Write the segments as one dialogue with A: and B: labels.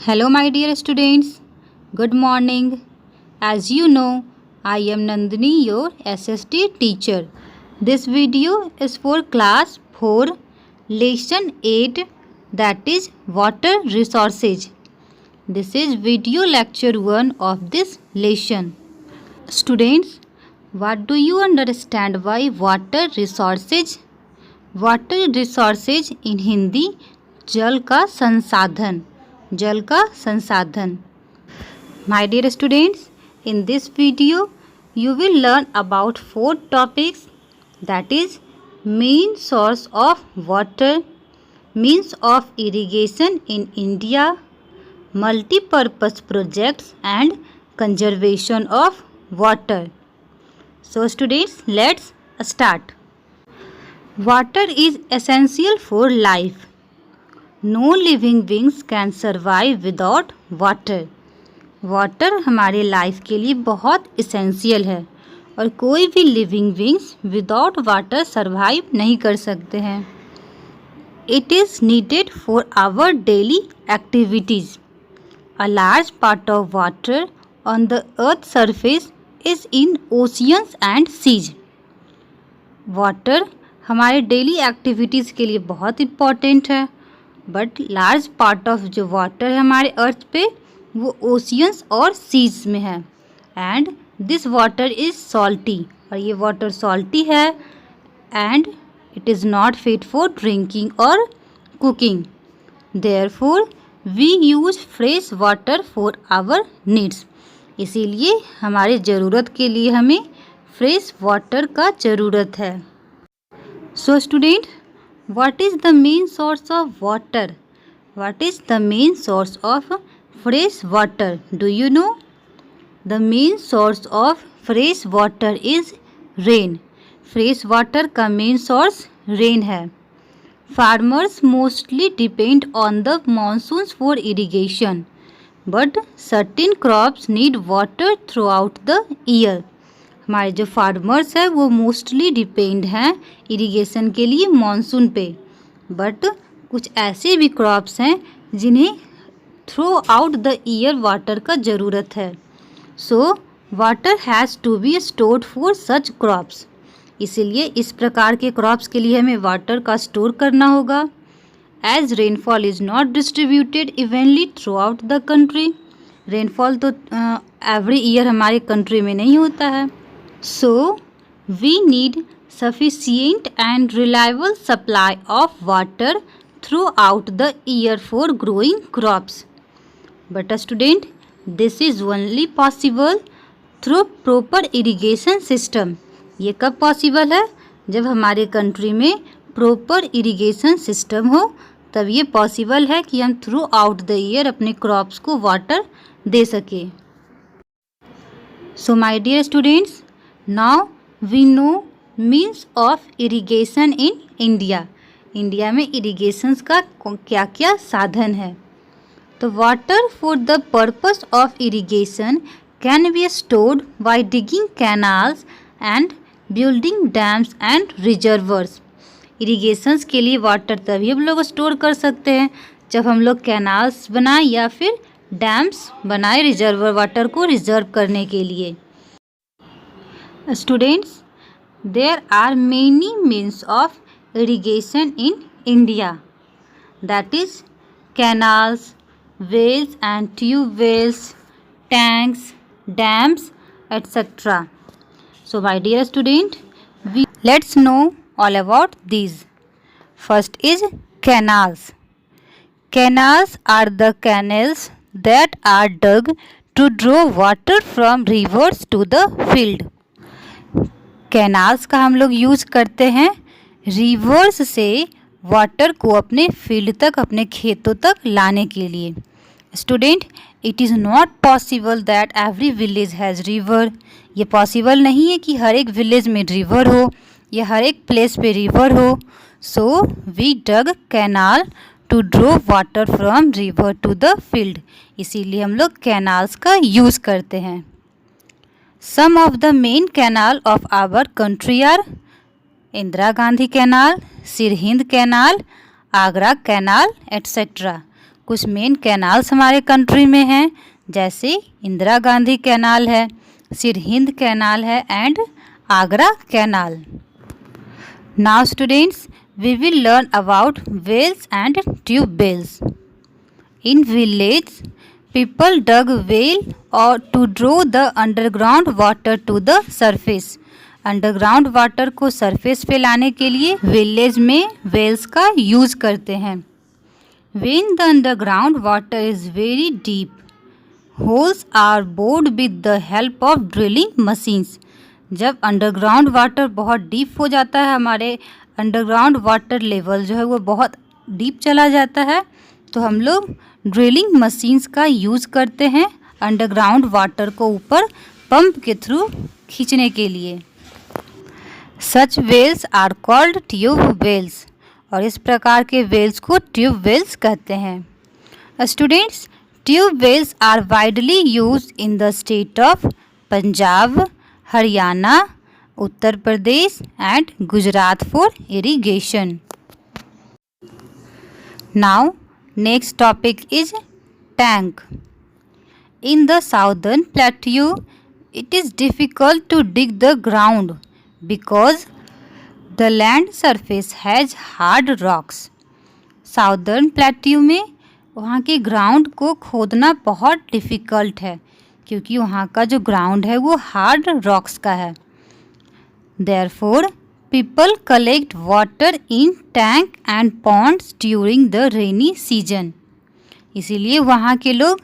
A: Hello, my dear students. Good morning. As you know, I am Nandini, your SST teacher. This video is for class 4, lesson 8, that is water resources. This is video lecture 1 of this lesson. Students, what do you understand by water resources? Water resources in Hindi जल का संसाधन, जल का संसाधन. My dear students, in this video you will learn about 4 topics, that is main source of water, means of irrigation in India, multi-purpose projects and conservation of water. So students, let's start. Water is essential for life. No living beings can survive without water. Water हमारे life के लिए बहुत essential है और कोई भी living beings without water survive नहीं कर सकते हैं. It is needed for our daily activities. A large part of water on the earth surface is in oceans and seas. Water हमारे डेली एक्टिविटीज़ के लिए बहुत इम्पॉर्टेंट है, बट लार्ज पार्ट ऑफ जो वाटर है हमारे अर्थ पे वो ओशियंस और सीज में है. And this water is salty, और ये वाटर सॉल्टी है and it is not fit for drinking और cooking. Therefore we use fresh water for our needs. इसीलिए हमारी ज़रूरत के लिए हमें फ्रेश वाटर का ज़रूरत है. So student, what is the main source of water? What is the main source of fresh water? Do you know? The main source of fresh water is rain. Fresh water का main source rain है. Farmers mostly depend on the monsoons for irrigation, but certain crops need water throughout the year. हमारे जो farmers हैं वो mostly depend हैं irrigation के लिए monsoon पे, बट कुछ ऐसे भी क्रॉप्स हैं जिन्हें throughout the year water का ज़रूरत है. So water has to be stored for such crops. इसीलिए इस प्रकार के क्रॉप्स के लिए हमें वाटर का स्टोर करना होगा. As rainfall is not distributed evenly throughout the country. Rainfall तो एवरी ईयर हमारे कंट्री में नहीं होता है. So, we need sufficient and reliable supply of water throughout the year for growing crops. But student, this is only possible through proper irrigation system. ये कब possible है? जब हमारे कंट्री में proper irrigation system हो, तब ये possible है कि हम throughout the year अपने crops को water दे सके. So my dear students, now we know means of irrigation in India. India में इरिगेशंस का क्या क्या साधन है. तो water for the purpose of irrigation can be stored by digging canals and building dams and reservoirs. Irrigations के लिए water तभी हम लोग स्टोर कर सकते हैं जब हम लोग कैनाल्स बनाएं या फिर डैम्स बनाएं रिजर्वर वाटर को रिजर्व करने के लिए. Students, there are many means of irrigation in India, that is canals, wells and tube wells, tanks, dams, etc. So my dear student, let's know all about these. First is canals. Canals are the canals that are dug to draw water from rivers to the field. Canals का हम लोग use करते हैं reverse से water को अपने field तक, अपने खेतों तक लाने के लिए. Student, it is not possible that every village has river. ये पॉसिबल नहीं है कि हर एक विलेज में रिवर हो या हर एक प्लेस पे रिवर हो. So we dug canal to draw water from river to the field. इसीलिए हम लोग कैनाल्स का यूज़ करते हैं. Some of the main canal of our country are Indira Gandhi Canal, Sirhind Canal, Agra canal etcetera. कुछ main canals हमारे country में हैं, जैसे इंदिरा गांधी कैनाल है, सिरहिंद कैनाल है and Agra canal. Now students, we will learn about wells and tube wells. In village, people dug well or to draw the underground water to the surface. Underground water को surface पे लाने के लिए village में Wales का use करते हैं। When the underground water is very deep, holes are bored with the help of drilling machines. जब अंडरग्राउंड वाटर बहुत डीप हो जाता है, हमारे अंडरग्राउंड वाटर लेवल जो है वो बहुत डीप चला जाता है, तो हम लोग ड्रिलिंग मशीन्स का यूज़ करते हैं अंडरग्राउंड वाटर को ऊपर पंप के थ्रू खींचने के लिए। Such wells are called tube wells, और इस प्रकार के वेल्स को ट्यूब वेल्स कहते हैं। Students, tube wells are widely used in the state of Punjab, Haryana, Uttar Pradesh and Gujarat for irrigation. Now next topic is tank. In the southern plateau it is difficult to dig the ground because the land surface has hard rocks. Southern plateau में वहाँ के ground को खोदना बहुत difficult है, क्योंकि वहाँ का जो ग्राउंड है वो हार्ड रॉक्स का है। Therefore, people collect water in tank and ponds during the rainy season. इसीलिए वहाँ के लोग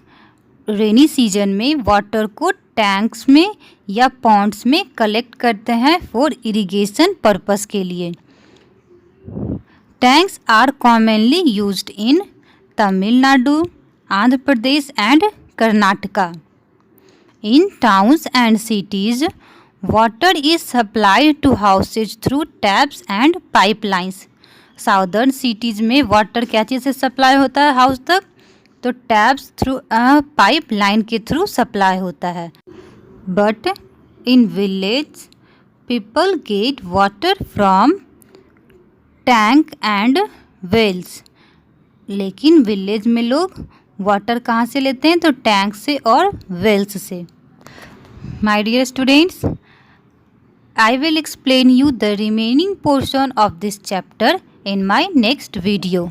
A: रेनी सीजन में वाटर को टैंक्स में या पॉन्ड्स में कलेक्ट करते हैं फॉर इरिगेशन पर्पस के लिए। Tanks are commonly used in Tamil Nadu, Andhra Pradesh and Karnataka. In towns and cities water is supplied to houses through taps and pipelines. Southern cities में वाटर क्या चीज़ से सप्लाई होता है हाउस तक? तो टैप्स थ्रू पाइपलाइन के थ्रू सप्लाई होता है। But in village people get water from tank and wells. लेकिन विलेज में लोग वाटर कहाँ से लेते हैं? तो टैंक से और वेल्स से। My dear students, I will explain you the remaining portion of this chapter in my next video.